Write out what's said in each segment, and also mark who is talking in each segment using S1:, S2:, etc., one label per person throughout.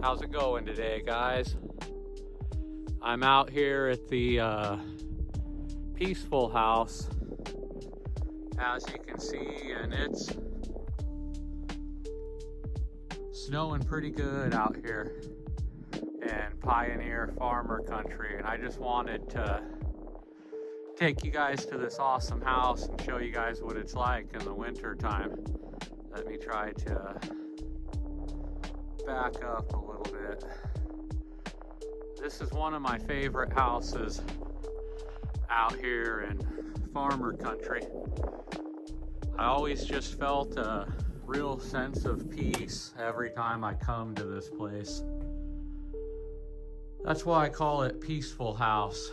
S1: How's it going today, guys? I'm out here at the Peaceful House, as you can see, and it's snowing pretty good out here in Pioneer Farmer Country, and I just wanted to take you guys to this awesome house and show you guys what it's like in the winter time. Let me try to back up a little bit. This is one of my favorite houses out here in farmer country. I always just felt a real sense of peace every time I come to this place. That's why I call it Peaceful House.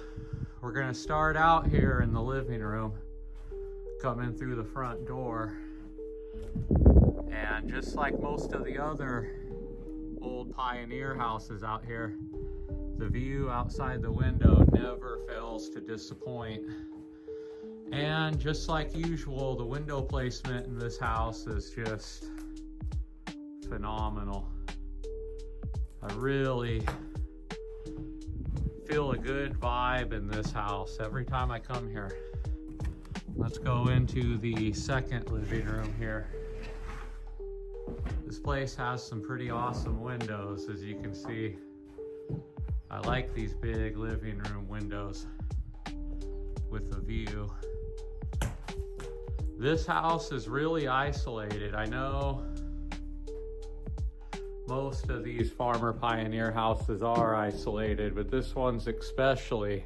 S1: We're gonna start out here in the living room, coming through the front door. And just like most of the other old pioneer houses out here, the view outside the window never fails to disappoint. And just like usual, the window placement in this house is just phenomenal. I really feel a good vibe in this house every time I come here. Let's go into the second living room here. This place has some pretty awesome windows, as you can see. I like these big living room windows with a view. This house is really isolated. I know most of these farmer pioneer houses are isolated, but this one's especially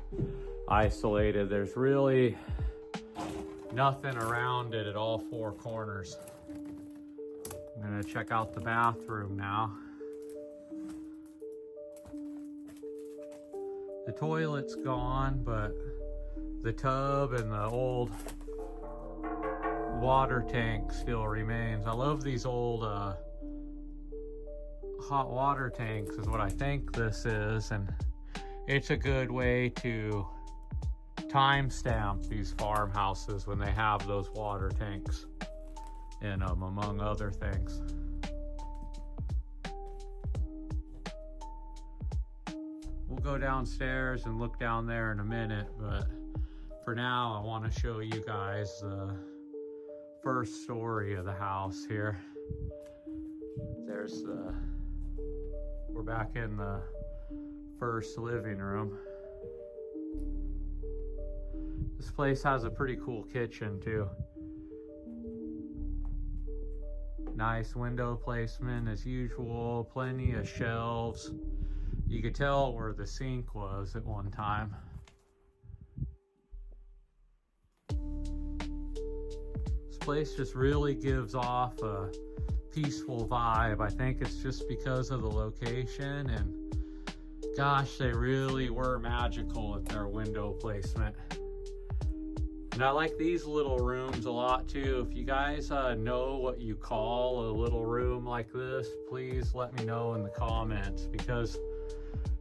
S1: isolated. There's really nothing around it at all four corners. I'm gonna check out the bathroom now. The toilet's gone, but the tub and the old water tank still remains. I love these old hot water tanks is what I think this is, and it's a good way to timestamp these farmhouses when they have those water tanks in them, among other things. We'll go downstairs and look down there in a minute, but for now I want to show you guys the first story of the house here. We're back in the first living room. This place has a pretty cool kitchen too. Nice window placement as usual, plenty of shelves. You could tell where the sink was at one time. This place just really gives off a peaceful vibe. I think it's just because of the location, and gosh, they really were magical at their window placement. And I like these little rooms a lot too. If you guys know what you call a little room like this, please let me know in the comments, because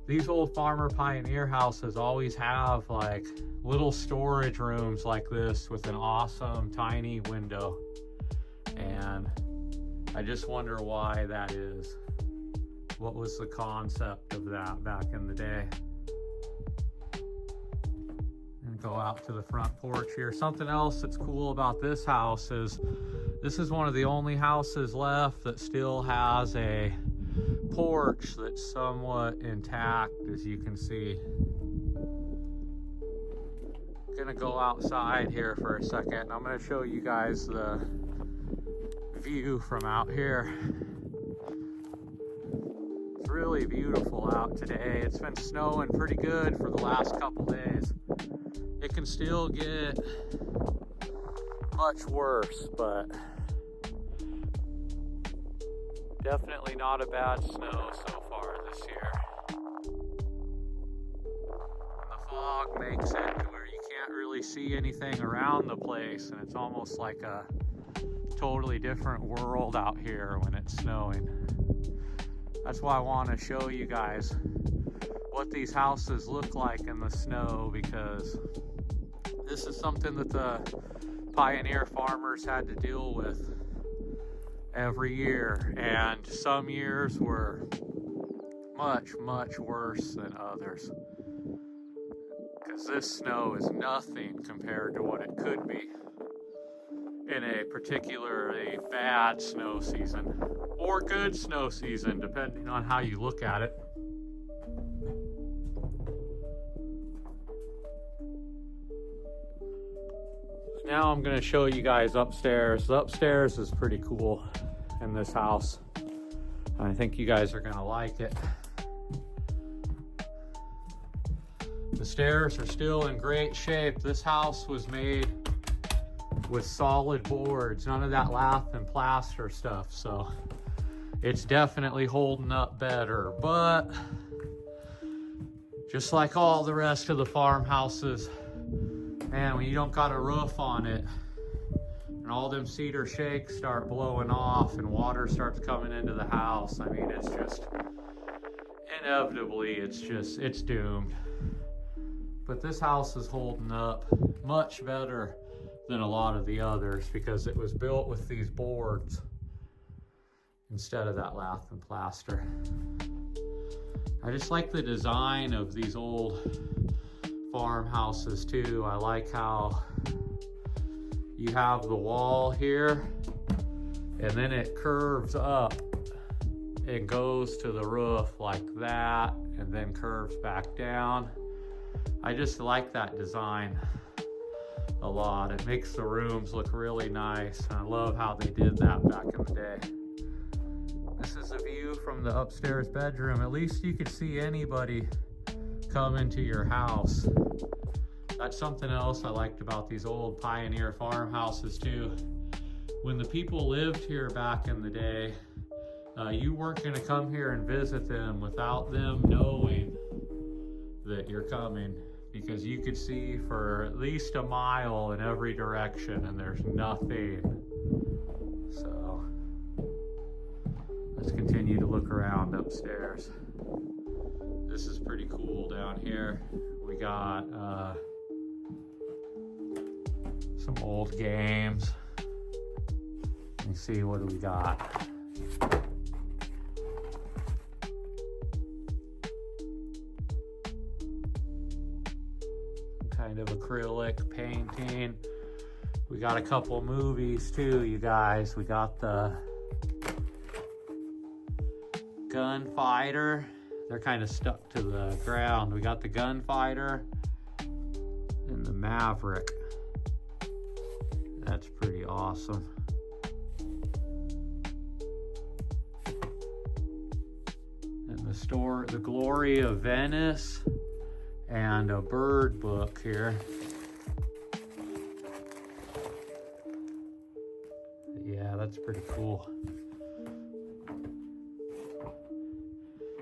S1: these old farmer pioneer houses always have like little storage rooms like this with an awesome tiny window. And I just wonder why that is. What was the concept of that back in the day? Go out to the front porch here. Something else that's cool about this house is this is one of the only houses left that still has a porch that's somewhat intact, as you can see. I'm gonna go outside here for a second. I'm gonna show you guys the view from out here. It's really beautiful out today. It's been snowing pretty good for the last couple days. It can still get much worse, but definitely not a bad snow so far this year. And the fog makes it to where you can't really see anything around the place, and it's almost like a totally different world out here when it's snowing. That's why I want to show you guys what these houses look like in the snow, because this is something that the pioneer farmers had to deal with every year, and some years were much, much worse than others. Because this snow is nothing compared to what it could be in a particularly bad snow season, or good snow season, depending on how you look at it. Now I'm going to show you guys upstairs. The upstairs is pretty cool in this house. I think you guys are going to like it. The stairs are still in great shape. This house was made with solid boards, none of that lath and plaster stuff, so it's definitely holding up better. But just like all the rest of the farmhouses, man, when you don't got a roof on it and all them cedar shakes start blowing off and water starts coming into the house, I mean, it's just inevitably, it's doomed. But this house is holding up much better than a lot of the others because it was built with these boards instead of that lath and plaster. I just like the design of these old farmhouses too. I like how you have the wall here and then it curves up and goes to the roof like that and then curves back down. I just like that design a lot. It makes the rooms look really nice, and I love how they did that back in the day. This is a view from the upstairs bedroom. At least you could see anybody come into your house. That's something else I liked about these old pioneer farmhouses too. When the people lived here back in the day, you weren't going to come here and visit them without them knowing that you're coming, because you could see for at least a mile in every direction and there's nothing. So let's continue to look around upstairs. This is pretty cool down here. We got some old games. Let me see, what do we got? Kind of acrylic painting. We got a couple movies too, you guys. We got the Gunfighter. They're kind of stuck to the ground. We got the Gunfighter and the Maverick. That's pretty awesome. And the Glory of Venice, and a bird book here. Yeah, that's pretty cool.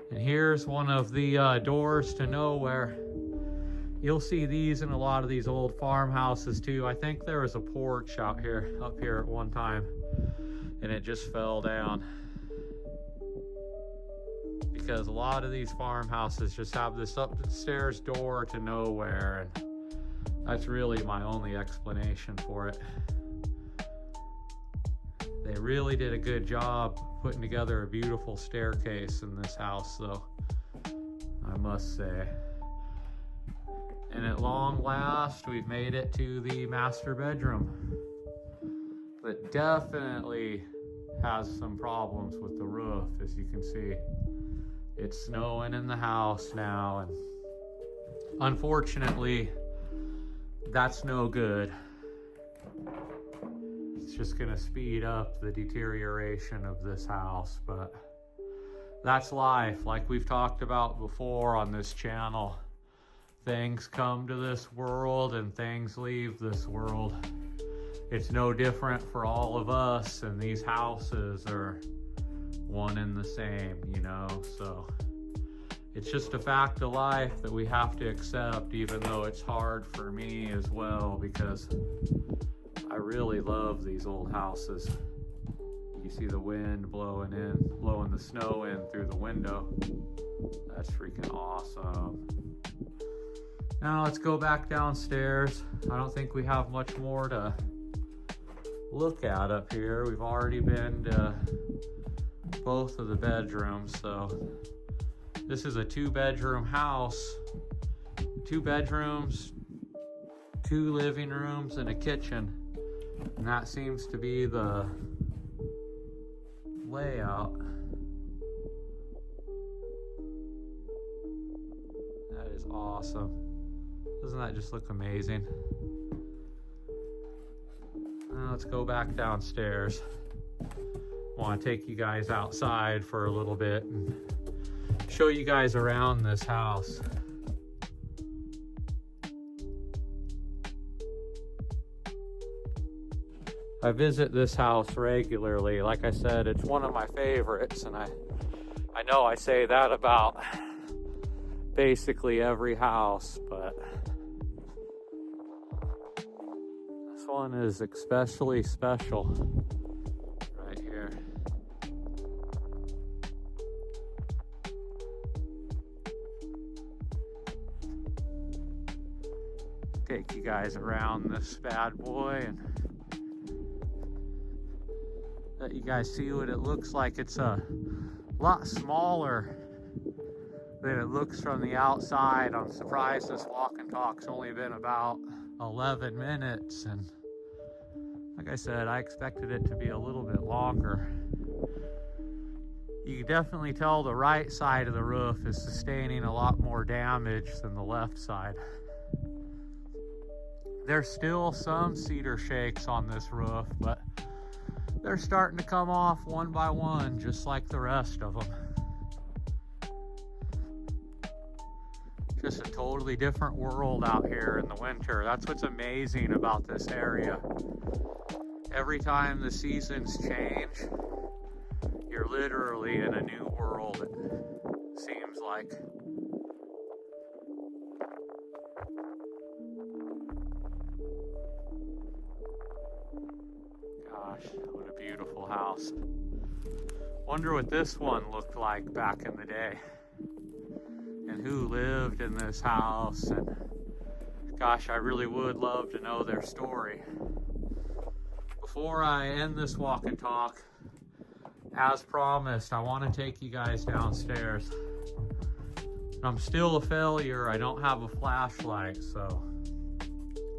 S1: And here's one of the doors to nowhere. You'll see these in a lot of these old farmhouses too. I think there was a porch up here at one time, and it just fell down. Because a lot of these farmhouses just have this upstairs door to nowhere, and that's really my only explanation for it. They really did a good job putting together a beautiful staircase in this house, though, I must say. And at long last, we've made it to the master bedroom. But definitely has some problems with the roof, as you can see. It's snowing in the house now, and unfortunately, that's no good. It's just gonna speed up the deterioration of this house, but that's life. Like we've talked about before on this channel, things come to this world and things leave this world. It's no different for all of us, and these houses are one and the same, you know, so it's just a fact of life that we have to accept, even though it's hard for me as well, because I really love these old houses. You see the wind blowing the snow in through the window. That's freaking awesome. Now let's go back downstairs. I don't think we have much more to look at up here. We've already been to both of the bedrooms, so This is a 2-bedroom house. 2 bedrooms, 2 living rooms, and a kitchen. And that seems to be the layout. That is awesome. Doesn't that just look amazing? Let's go back downstairs. I want to take you guys outside for a little bit and show you guys around this house. I visit this house regularly. Like I said, it's one of my favorites, and I know I say that about basically every house, but this one is especially special right here. Take you guys around this bad boy and let you guys see what it looks like. It's a lot smaller than it looks from the outside. I'm surprised this walk and talk's only been about 11 minutes, and like I said, I expected it to be a little bit longer. You can definitely tell the right side of the roof is sustaining a lot more damage than the left side. There's still some cedar shakes on this roof, but they're starting to come off one by one, just like the rest of them. Just a totally different world out here in the winter. That's what's amazing about this area. Every time the seasons change, you're literally in a new world, it seems like. Gosh, what a beautiful house. Wonder what this one looked like back in the day, and who lived in this house, and gosh, I really would love to know their story. Before I end this walk and talk, as promised, I want to take you guys downstairs. I'm still a failure. I don't have a flashlight, so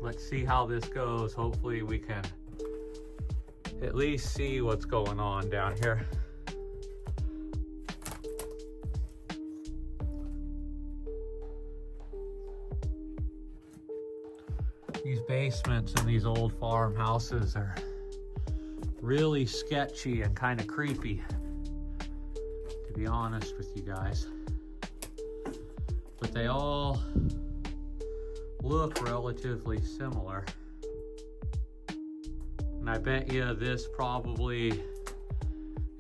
S1: let's see how this goes. Hopefully we can at least see what's going on down here. These basements in these old farmhouses are really sketchy and kind of creepy, to be honest with you guys. But they all look relatively similar. And I bet you this probably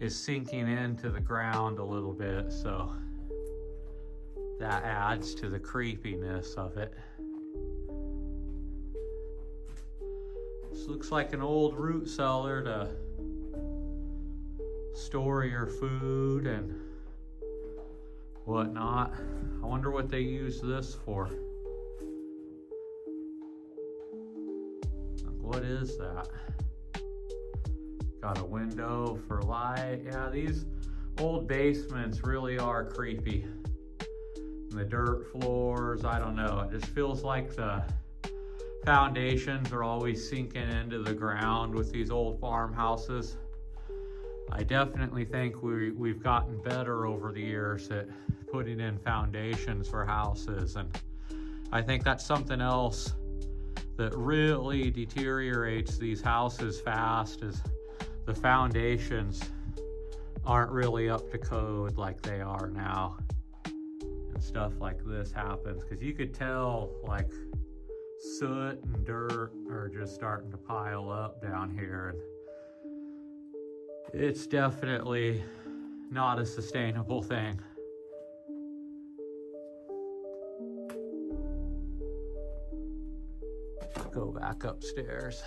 S1: is sinking into the ground a little bit, so that adds to the creepiness of it. This looks like an old root cellar to store your food and whatnot. I wonder what they use this for. What is that? Got a window for light. Yeah, these old basements really are creepy. And the dirt floors, I don't know. It just feels like the foundations are always sinking into the ground with these old farmhouses. I definitely think we've gotten better over the years at putting in foundations for houses, and I think that's something else that really deteriorates these houses fast, is the foundations aren't really up to code like they are now, and stuff like this happens because you could tell like soot and dirt are just starting to pile up down here, and it's definitely not a sustainable thing. Go back upstairs.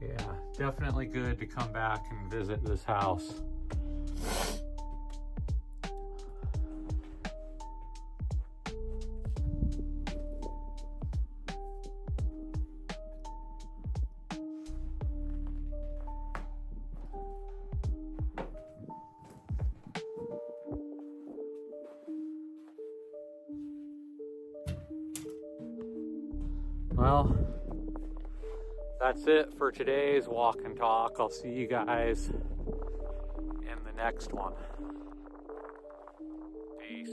S1: Yeah, definitely good to come back and visit this house. Well, that's it for today's walk and talk. I'll see you guys in the next one. Peace.